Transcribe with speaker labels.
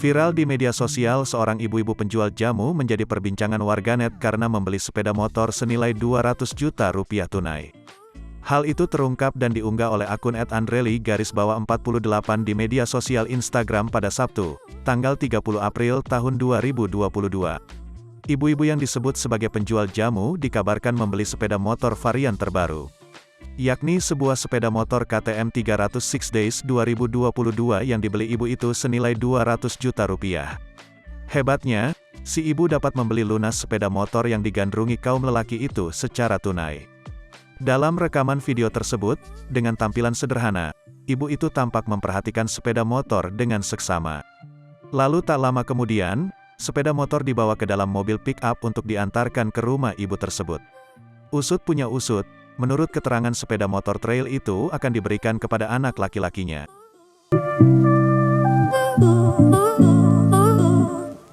Speaker 1: Viral di media sosial, seorang ibu-ibu penjual jamu menjadi perbincangan warganet karena membeli sepeda motor senilai 200 juta rupiah tunai. Hal itu terungkap dan diunggah oleh akun @andreli_48 di media sosial Instagram pada Sabtu, tanggal 30 April tahun 2022. Ibu-ibu yang disebut sebagai penjual jamu dikabarkan membeli sepeda motor varian terbaru, yakni sebuah sepeda motor KTM 300 Six Days 2022 yang dibeli ibu itu senilai 200 juta rupiah. Hebatnya, si ibu dapat membeli lunas sepeda motor yang digandrungi kaum lelaki itu secara tunai. Dalam rekaman video tersebut, dengan tampilan sederhana, ibu itu tampak memperhatikan sepeda motor dengan seksama. Lalu tak lama kemudian, sepeda motor dibawa ke dalam mobil pick-up untuk diantarkan ke rumah ibu tersebut. Usut punya usut, menurut keterangan sepeda motor trail itu akan diberikan kepada anak laki-lakinya.